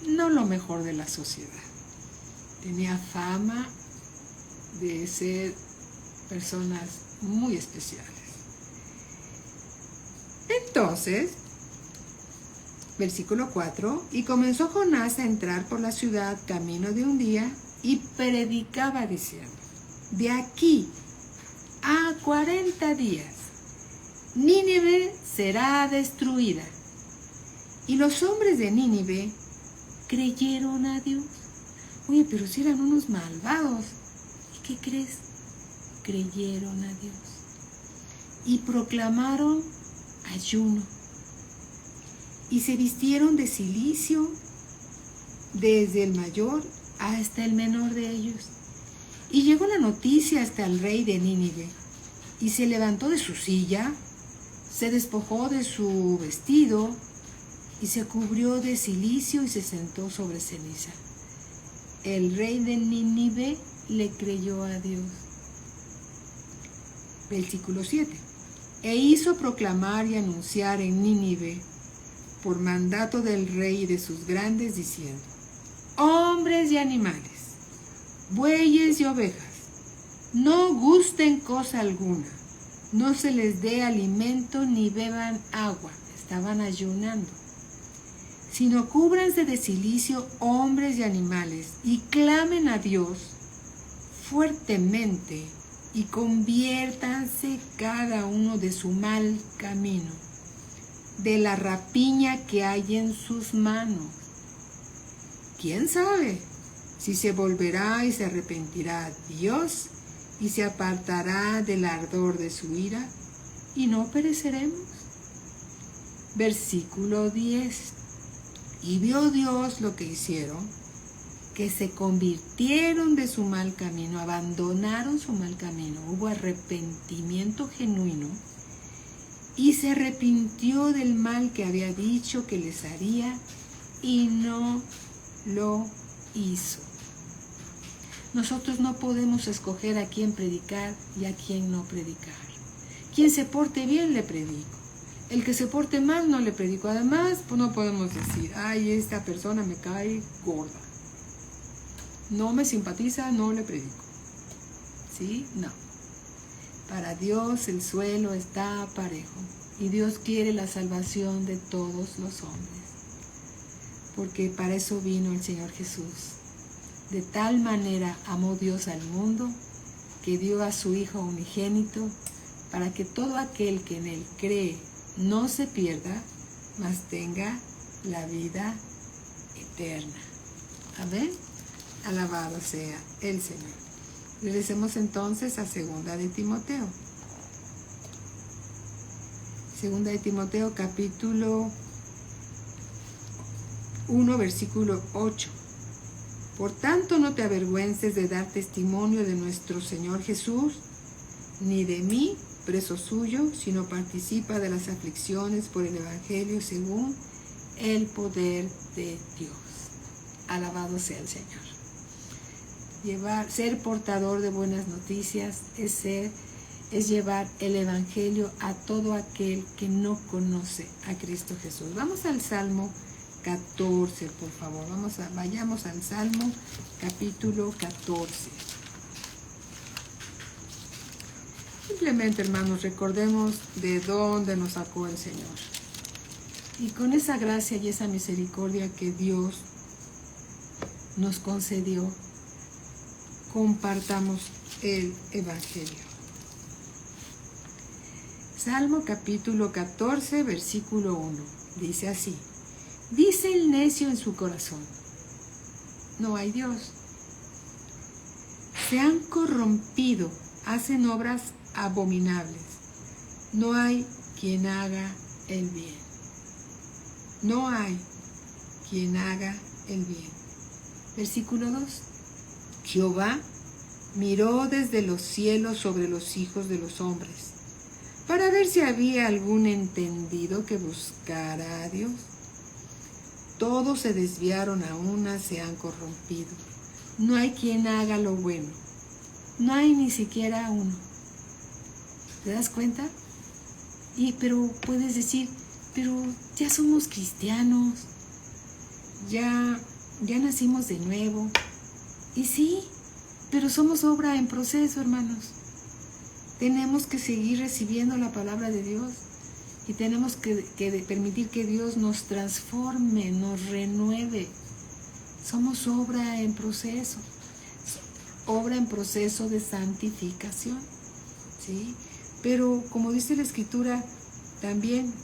no lo mejor de la sociedad. Tenía fama de ser personas muy especiales. Entonces, versículo 4, y comenzó Jonás a entrar por la ciudad camino de 1 día y predicaba diciendo, de aquí a 40 días Nínive será destruida. Y los hombres de Nínive creyeron a Dios. Oye, pero si eran unos malvados. ¿Y qué crees? Creyeron a Dios. Y proclamaron ayuno. Y se vistieron de cilicio, desde el mayor hasta el menor de ellos. Y llegó la noticia hasta el rey de Nínive. Y se levantó de su silla, se despojó de su vestido, y se cubrió de cilicio y se sentó sobre ceniza. El rey de Nínive le creyó a Dios. Versículo 7. E hizo proclamar y anunciar en Nínive, por mandato del rey y de sus grandes, diciendo, hombres y animales, bueyes y ovejas, no gusten cosa alguna, no se les dé alimento ni beban agua, estaban ayunando, sino cúbranse de cilicio hombres y animales, y clamen a Dios fuertemente, y conviértanse cada uno de su mal camino, de la rapiña que hay en sus manos. ¿Quién sabe si se volverá y se arrepentirá Dios y se apartará del ardor de su ira y no pereceremos? Versículo 10. Y vio Dios lo que hicieron, que se convirtieron de su mal camino, abandonaron su mal camino, hubo arrepentimiento genuino, y se arrepintió del mal que había dicho que les haría y no lo hizo. Nosotros no podemos escoger a quién predicar y a quién no predicar. Quien se porte bien le predico. El que se porte mal no le predico. Además, pues no podemos decir, ay, esta persona me cae gorda. No me simpatiza, no le predico. ¿Sí? No. Para Dios el suelo está parejo y Dios quiere la salvación de todos los hombres. Porque para eso vino el Señor Jesús. De tal manera amó Dios al mundo que dio a su Hijo unigénito para que todo aquel que en él cree no se pierda, mas tenga la vida eterna. Amén. Alabado sea el Señor. Regresemos entonces a 2 de Timoteo. 2 de Timoteo capítulo 1 versículo 8. Por tanto, no te avergüences de dar testimonio de nuestro Señor Jesús, ni de mí, preso suyo, sino participa de las aflicciones por el Evangelio según el poder de Dios. Alabado sea el Señor. Ser portador de buenas noticias es llevar el Evangelio a todo aquel que no conoce a Cristo Jesús. Vamos al Salmo 14, por favor. Vayamos al Salmo capítulo 14. Simplemente, hermanos, recordemos de dónde nos sacó el Señor. Y con esa gracia y esa misericordia que Dios nos concedió, compartamos el Evangelio. Salmo capítulo 14, versículo 1. Dice así: dice el necio en su corazón, no hay Dios. Se han corrompido, hacen obras abominables. No hay quien haga el bien. No hay quien haga el bien. Versículo 2. Jehová miró desde los cielos sobre los hijos de los hombres, para ver si había algún entendido que buscara a Dios. Todos se desviaron a una, se han corrompido. No hay quien haga lo bueno. No hay ni siquiera uno. ¿Te das cuenta? Pero puedes decir, pero ya somos cristianos. Ya nacimos de nuevo. Y sí, pero somos obra en proceso, hermanos. Tenemos que seguir recibiendo la palabra de Dios. Y tenemos que permitir que Dios nos transforme, nos renueve. Somos obra en proceso de santificación, ¿sí? Pero como dice la Escritura también,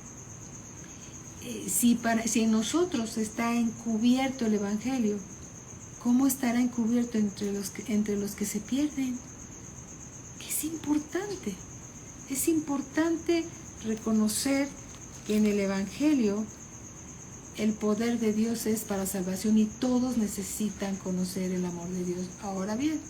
si en nosotros está encubierto el Evangelio, ¿cómo estará encubierto entre los que se pierden? Es importante reconocer que en el Evangelio el poder de Dios es para salvación y todos necesitan conocer el amor de Dios. Ahora bien,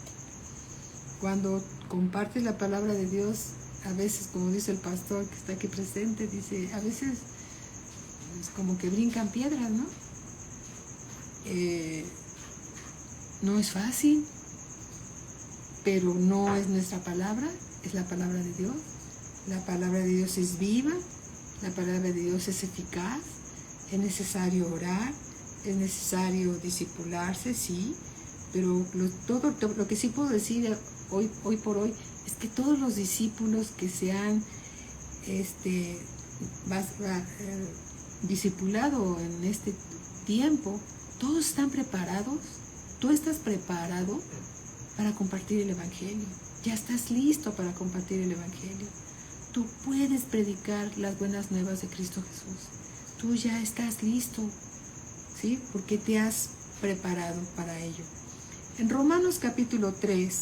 cuando compartes la palabra de Dios, a veces, como dice el pastor que está aquí presente, dice, a veces es como que brincan piedras, ¿no? No es fácil, pero no es nuestra palabra, es la palabra de Dios. La palabra de Dios es viva, la palabra de Dios es eficaz, es necesario orar, es necesario discipularse, sí, pero todo lo que sí puedo decir hoy por hoy es que todos los discípulos que se han discipulado en este tiempo, todos están preparados. Tú estás preparado para compartir el Evangelio. Ya estás listo para compartir el Evangelio. Tú puedes predicar las buenas nuevas de Cristo Jesús. Tú ya estás listo, ¿sí? Porque te has preparado para ello. En Romanos capítulo 3,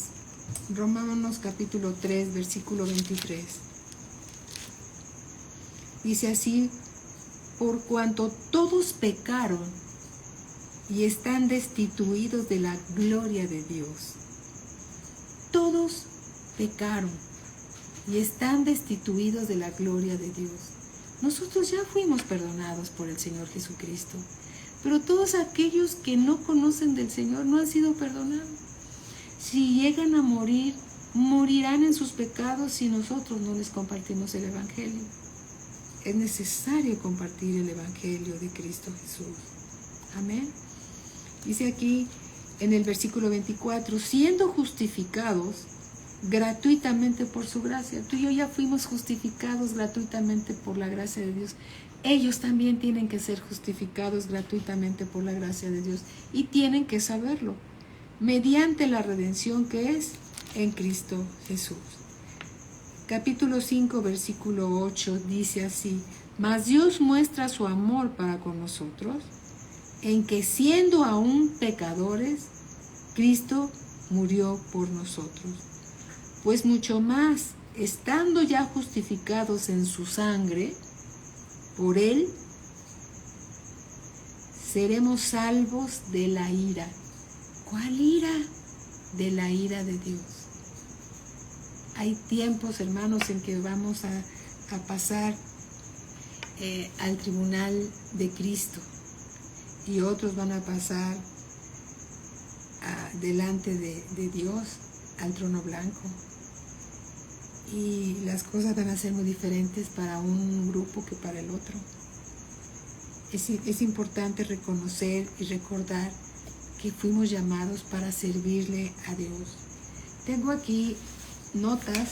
versículo 23, dice así: por cuanto todos pecaron y están destituidos de la gloria de Dios. Todos pecaron. y están destituidos de la gloria de Dios. Nosotros ya fuimos perdonados por el Señor Jesucristo, pero todos aquellos que no conocen del Señor no han sido perdonados. Si llegan a morir, morirán en sus pecados si nosotros no les compartimos el Evangelio. Es necesario compartir el Evangelio de Cristo Jesús. Amén. Dice aquí en el versículo 24, siendo justificados gratuitamente por su gracia. Tú y yo ya fuimos justificados gratuitamente por la gracia de Dios. Ellos también tienen que ser justificados gratuitamente por la gracia de Dios y tienen que saberlo, mediante la redención que es en Cristo Jesús. Capítulo 5, versículo 8 dice así: mas Dios muestra su amor para con nosotros, en que siendo aún pecadores, Cristo murió por nosotros. Pues mucho más, estando ya justificados en su sangre, por Él seremos salvos de la ira. ¿Cuál ira? De la ira de Dios. Hay tiempos, hermanos, en que vamos a pasar al tribunal de Cristo y otros van a pasar delante de Dios al trono blanco. Y las cosas van a ser muy diferentes para un grupo que para el otro. Es importante reconocer y recordar que fuimos llamados para servirle a Dios. Tengo aquí notas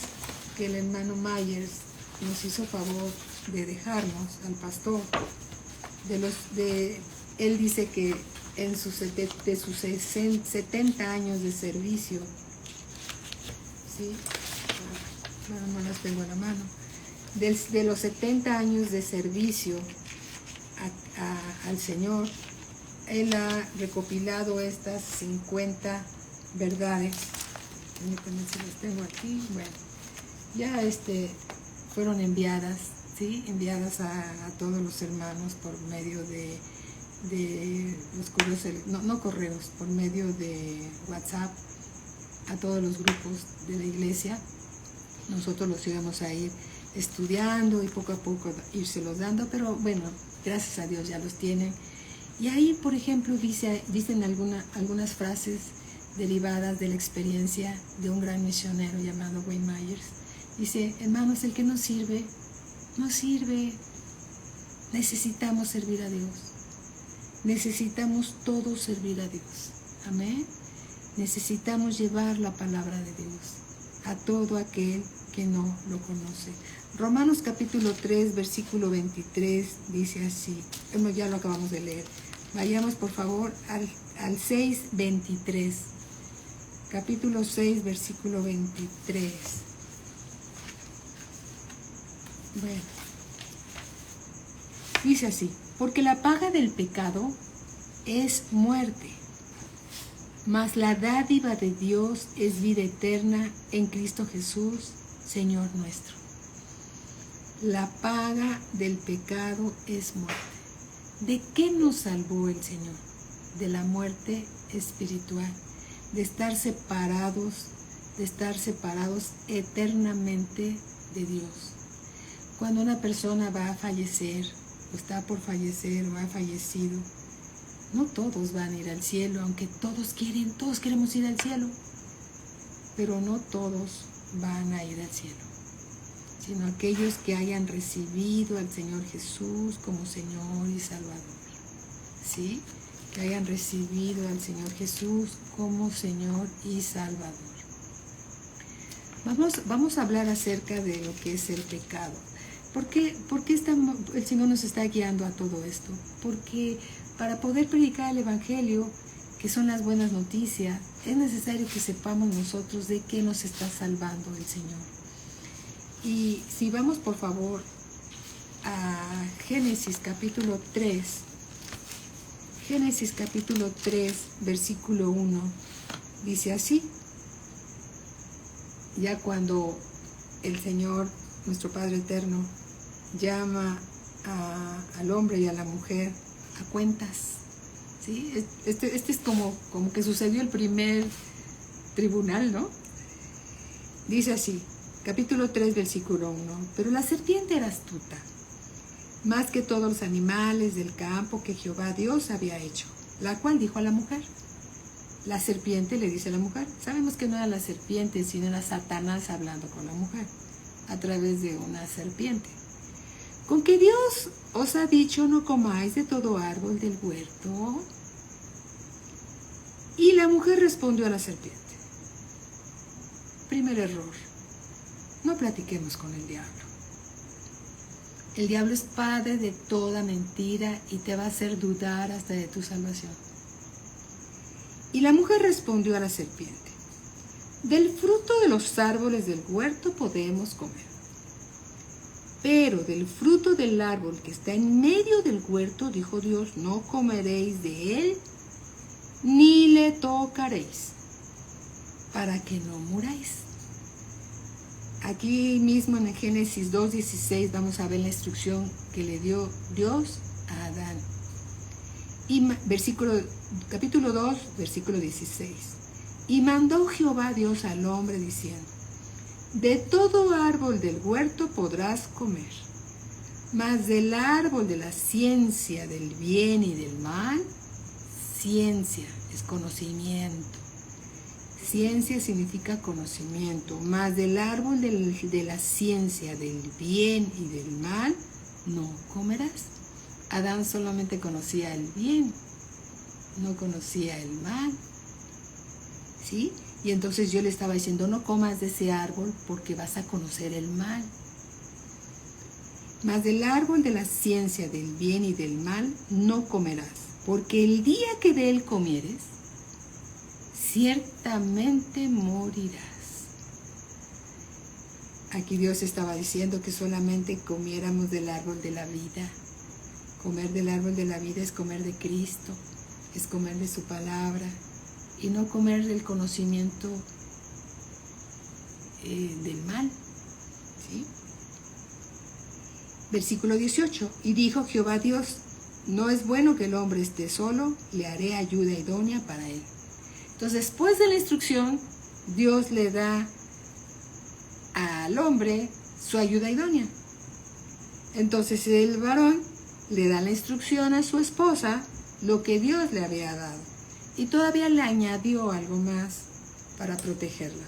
que el hermano Myers nos hizo favor de dejarnos al pastor. Él dice que de sus 70 años de servicio, ¿sí? Bueno, no las tengo en la mano. De los 70 años de servicio al Señor, Él ha recopilado estas 50 verdades. Permítanme si las tengo aquí. Bueno, ya fueron enviadas, ¿sí? Enviadas a todos los hermanos por medio de los correos, no correos, por medio de WhatsApp, a todos los grupos de la iglesia. Nosotros los íbamos a ir estudiando y poco a poco írselos dando, pero bueno, gracias a Dios ya los tienen. Y ahí, por ejemplo, dicen algunas frases derivadas de la experiencia de un gran misionero llamado Wayne Myers. Dice: hermanos, el que no sirve, no sirve. Necesitamos servir a Dios. Necesitamos todos servir a Dios. Amén. Necesitamos llevar la palabra de Dios a todo aquel que no lo conoce. Romanos capítulo 3, versículo 23 dice así. Ya lo acabamos de leer. Vayamos por favor al 6:23. Capítulo 6, versículo 23. Bueno, dice así: porque la paga del pecado es muerte, mas la dádiva de Dios es vida eterna en Cristo Jesús, Señor nuestro. La paga del pecado es muerte. ¿De qué nos salvó el Señor? De la muerte espiritual, de estar separados eternamente de Dios. Cuando una persona va a fallecer, o está por fallecer, o ha fallecido, no todos van a ir al cielo, aunque todos queremos ir al cielo, pero no todos van a ir al cielo, sino aquellos que hayan recibido al Señor Jesús como Señor y Salvador, ¿sí? Que hayan recibido al Señor Jesús como Señor y Salvador. Vamos a hablar acerca de lo que es el pecado. ¿Por qué el Señor nos está guiando a todo esto? Porque para poder predicar el Evangelio, que son las buenas noticias, es necesario que sepamos nosotros de qué nos está salvando el Señor. Y si vamos por favor a Génesis capítulo 3, versículo 1, dice así: ya cuando el Señor, nuestro Padre Eterno, llama al hombre y a la mujer a cuentas, ¿sí? Este es como que sucedió el primer tribunal, ¿no? Dice así, capítulo 3, versículo 1. Pero la serpiente era astuta, más que todos los animales del campo que Jehová Dios había hecho, la cual dijo a la mujer. La serpiente le dice a la mujer. Sabemos que no era la serpiente, sino era Satanás hablando con la mujer, a través de una serpiente. ¿Con que Dios os ha dicho no comáis de todo árbol del huerto? Y la mujer respondió a la serpiente. Primer error. No platiquemos con el diablo. El diablo es padre de toda mentira y te va a hacer dudar hasta de tu salvación. Y la mujer respondió a la serpiente. Del fruto de los árboles del huerto podemos comer. Pero del fruto del árbol que está en medio del huerto, dijo Dios, no comeréis de él, ni le tocaréis, para que no muráis. Aquí mismo en el Génesis 2:16 vamos a ver la instrucción que le dio Dios a Adán. Y capítulo 2, versículo 16. Y mandó Jehová Dios al hombre diciendo, de todo árbol del huerto podrás comer, mas del árbol de la ciencia del bien y del mal, ciencia es conocimiento. Ciencia significa conocimiento, mas del árbol de la ciencia del bien y del mal no comerás. Adán solamente conocía el bien, no conocía el mal. ¿Sí? Y entonces yo le estaba diciendo, no comas de ese árbol porque vas a conocer el mal. Mas del árbol de la ciencia del bien y del mal no comerás, porque el día que de él comieres, ciertamente morirás. Aquí Dios estaba diciendo que solamente comiéramos del árbol de la vida. Comer del árbol de la vida es comer de Cristo, es comer de su palabra, y no comer del conocimiento del mal. ¿Sí? Versículo 18. Y dijo Jehová Dios, no es bueno que el hombre esté solo, le haré ayuda idónea para él. Entonces, después de la instrucción, Dios le da al hombre su ayuda idónea. Entonces el varón le da la instrucción a su esposa, lo que Dios le había dado. Y todavía le añadió algo más para protegerla.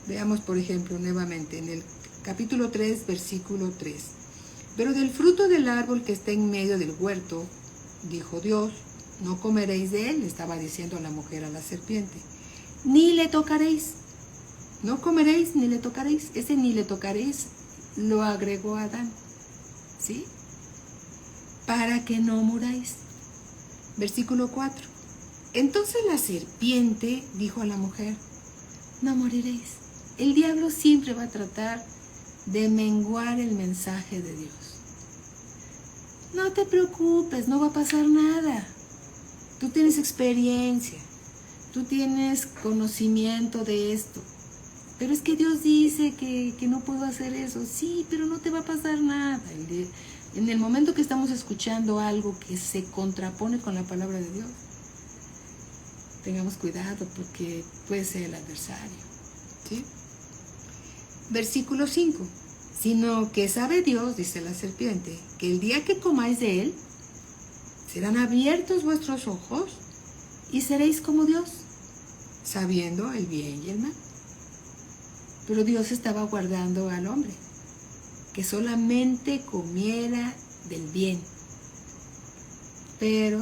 Veamos, por ejemplo, nuevamente en el capítulo 3, versículo 3. Pero del fruto del árbol que está en medio del huerto, dijo Dios, no comeréis de él, le estaba diciendo la mujer a la serpiente, ni le tocaréis. No comeréis ni le tocaréis. Ese ni le tocaréis lo agregó Adán. ¿Sí? Para que no muráis. Versículo 4. Entonces la serpiente dijo a la mujer, no moriréis. El diablo siempre va a tratar de menguar el mensaje de Dios. No te preocupes, no va a pasar nada. Tú tienes experiencia, tú tienes conocimiento de esto. Pero es que Dios dice que no puedo hacer eso. Sí, pero no te va a pasar nada. En el momento que estamos escuchando algo que se contrapone con la palabra de Dios, tengamos cuidado porque puede ser el adversario. ¿Sí? Versículo 5. Sino que sabe Dios, dice la serpiente, que el día que comáis de él, serán abiertos vuestros ojos y seréis como Dios, sabiendo el bien y el mal. Pero Dios estaba guardando al hombre, que solamente comiera del bien, pero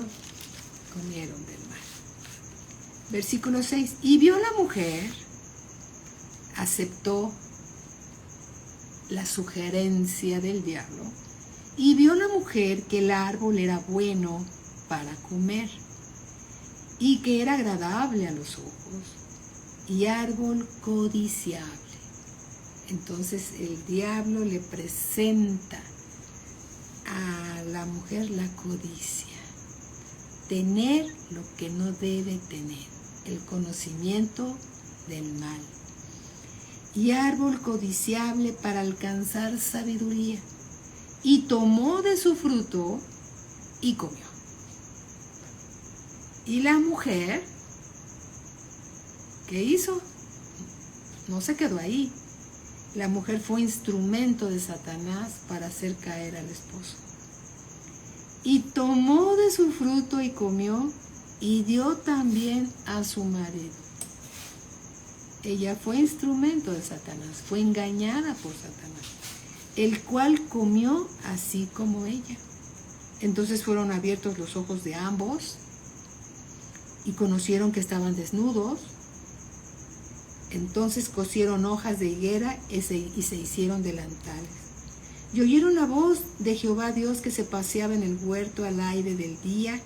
comieron del mal. Versículo 6. Y vio la mujer, aceptó la sugerencia del diablo, y vio la mujer que el árbol era bueno para comer, y que era agradable a los ojos, y árbol codiciable. Entonces el diablo le presenta a la mujer la codicia, tener lo que no debe tener, el conocimiento del mal, y árbol codiciable para alcanzar sabiduría, y tomó de su fruto y comió. Y la mujer, ¿qué hizo? No se quedó ahí. La mujer fue instrumento de Satanás para hacer caer al esposo. Y tomó de su fruto y comió, y dio también a su marido. Ella fue instrumento de Satanás, fue engañada por Satanás, el cual comió así como ella. Entonces fueron abiertos los ojos de ambos y conocieron que estaban desnudos. Entonces cosieron hojas de higuera y se hicieron delantales. Y oyeron la voz de Jehová Dios que se paseaba en el huerto al aire del día,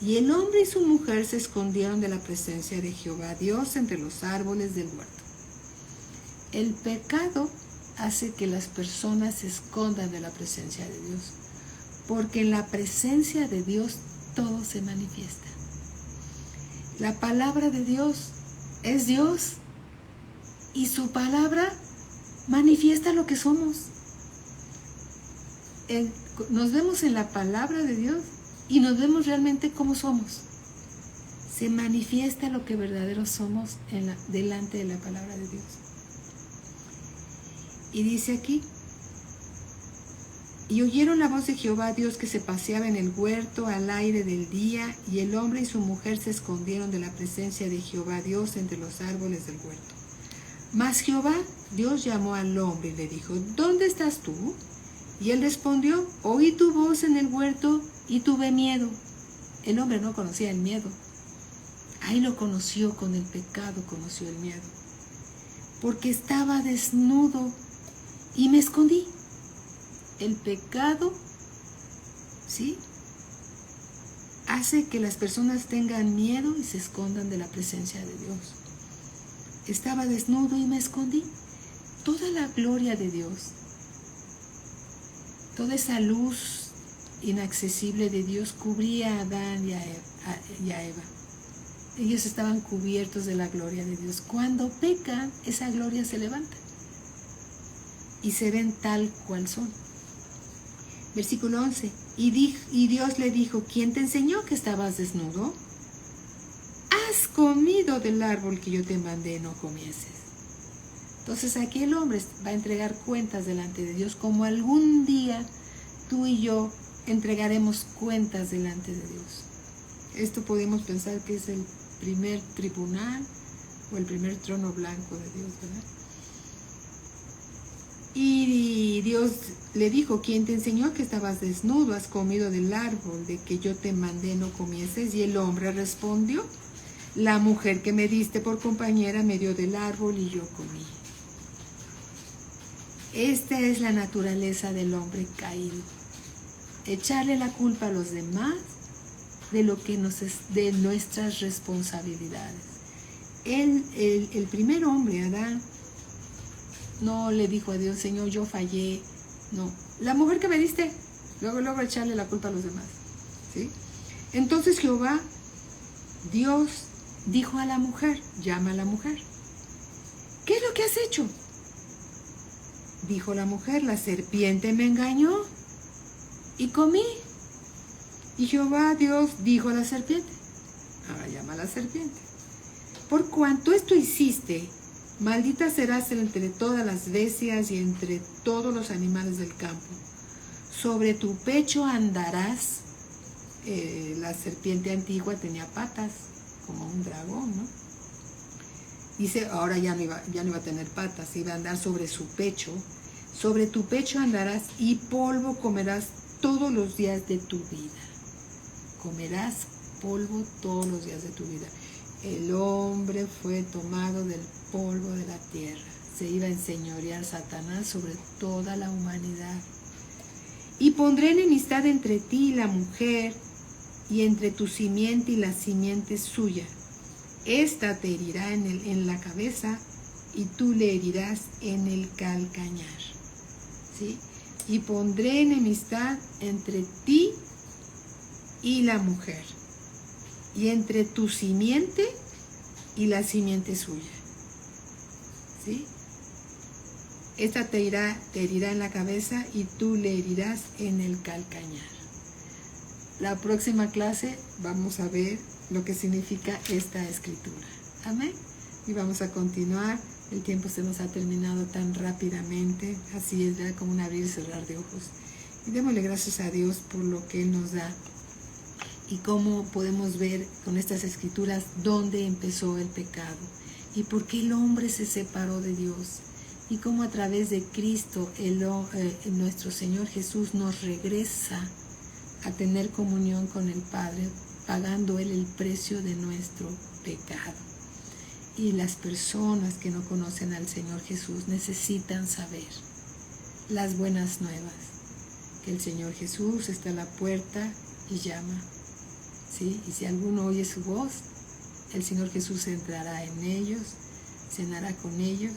y el hombre y su mujer se escondieron de la presencia de Jehová Dios entre los árboles del huerto. El pecado hace que las personas se escondan de la presencia de Dios, porque en la presencia de Dios todo se manifiesta. La palabra de Dios es Dios, y su palabra manifiesta lo que somos. Nos vemos en la palabra de Dios y nos vemos realmente como somos. Se manifiesta lo que verdaderos somos delante de la palabra de Dios. Y dice aquí: y oyeron la voz de Jehová Dios que se paseaba en el huerto al aire del día, y el hombre y su mujer se escondieron de la presencia de Jehová Dios entre los árboles del huerto. Mas Jehová Dios llamó al hombre y le dijo: ¿dónde estás tú? Y él respondió: oí tu voz en el huerto y tuve miedo. El hombre no conocía el miedo. Ahí lo conoció, con el pecado conoció el miedo. Porque estaba desnudo y me escondí. El pecado, ¿sí?, hace que las personas tengan miedo y se escondan de la presencia de Dios. Estaba desnudo y me escondí. Toda la gloria de Dios, toda esa luz inaccesible de Dios cubría a Adán y a Eva. Ellos estaban cubiertos de la gloria de Dios. Cuando pecan, esa gloria se levanta y se ven tal cual son. Versículo 11. Y Dios le dijo: ¿quién te enseñó que estabas desnudo? Has comido del árbol que yo te mandé no comieses. Entonces aquí el hombre va a entregar cuentas delante de Dios, como algún día tú y yo entregaremos cuentas delante de Dios. Esto podemos pensar que es el primer tribunal o el primer trono blanco de Dios, ¿verdad? Y Dios le dijo: ¿quién te enseñó que estabas desnudo? Has comido del árbol de que yo te mandé no comieses. Y el hombre respondió: la mujer que me diste por compañera me dio del árbol y yo comí. Esta es la naturaleza del hombre caído: echarle la culpa a los demás de lo que de nuestras responsabilidades. El primer hombre, Adán, no le dijo a Dios: Señor, yo fallé. No, la mujer que me diste, luego echarle la culpa a los demás, ¿sí? Entonces Jehová Dios dijo a la mujer, llama a la mujer: ¿qué es lo que has hecho? Dijo la mujer: la serpiente me engañó y comí. Y Jehová Dios dijo a la serpiente, ahora llama a la serpiente: por cuanto esto hiciste, maldita serás entre todas las bestias y entre todos los animales del campo. Sobre tu pecho andarás. La serpiente antigua tenía patas, como un dragón, ¿no? Dice, ahora ya no iba a tener patas, iba a andar sobre su pecho. Sobre tu pecho andarás y polvo comerás todos los días de tu vida. Comerás polvo todos los días de tu vida. El hombre fue tomado del polvo de la tierra. Se iba a enseñorear Satanás sobre toda la humanidad. Y pondré enemistad entre ti y la mujer, y entre tu simiente y la simiente suya. Esta te herirá en la cabeza, y tú le herirás en el calcañar. ¿Sí? Y pondré enemistad entre ti y la mujer, y entre tu simiente y la simiente suya. ¿Sí? Esta te herirá en la cabeza y tú le herirás en el calcañar. La próxima clase vamos a ver lo que significa esta escritura. Amén. Y vamos a continuar El tiempo se nos ha terminado tan rápidamente, así es, ¿verdad? Como un abrir y cerrar de ojos. Y démosle gracias a Dios por lo que Él nos da y cómo podemos ver con estas escrituras dónde empezó el pecado y por qué el hombre se separó de Dios y cómo a través de Cristo nuestro Señor Jesús nos regresa a tener comunión con el Padre, pagando Él el precio de nuestro pecado. Y las personas que no conocen al Señor Jesús necesitan saber las buenas nuevas, que el Señor Jesús está a la puerta y llama, ¿sí? Y si alguno oye su voz, el Señor Jesús entrará en ellos, cenará con ellos,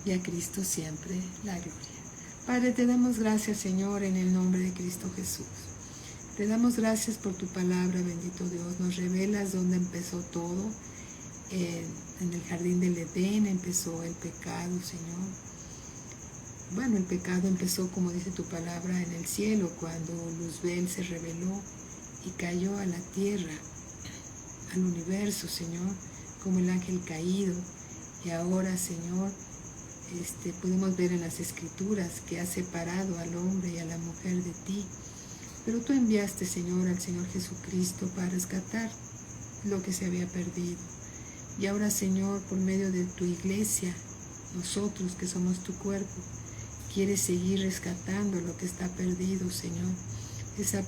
y a Cristo siempre la gloria. Padre, te damos gracias, Señor, en el nombre de Cristo Jesús. Te damos gracias por tu palabra, bendito Dios. Nos revelas dónde empezó todo. En el jardín del Edén empezó el pecado, Señor. Bueno, el pecado empezó, como dice tu palabra, en el cielo, cuando Luzbel se rebeló y cayó a la tierra, al universo, Señor, como el ángel caído. Y ahora, Señor, podemos ver en las Escrituras que has separado al hombre y a la mujer de ti. Pero tú enviaste, Señor, al Señor Jesucristo para rescatar lo que se había perdido. Y ahora, Señor, por medio de tu iglesia, nosotros que somos tu cuerpo, quieres seguir rescatando lo que está perdido, Señor. Ese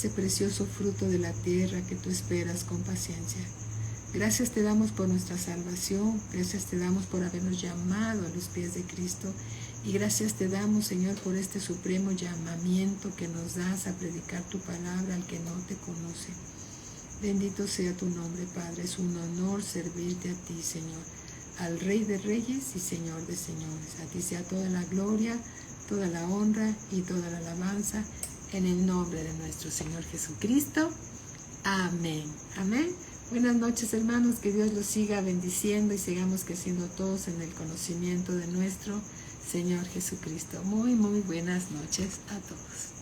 precioso fruto de la tierra que tú esperas con paciencia. Gracias te damos por nuestra salvación, gracias te damos por habernos llamado a los pies de Cristo y gracias te damos, Señor, por este supremo llamamiento que nos das a predicar tu palabra al que no te conoce. Bendito sea tu nombre, Padre, es un honor servirte a ti, Señor, al Rey de Reyes y Señor de Señores. A ti sea toda la gloria, toda la honra y toda la alabanza en el nombre de nuestro Señor Jesucristo. Amén. Amén. Buenas noches, hermanos, que Dios los siga bendiciendo y sigamos creciendo todos en el conocimiento de nuestro Señor Jesucristo. Muy, muy buenas noches a todos.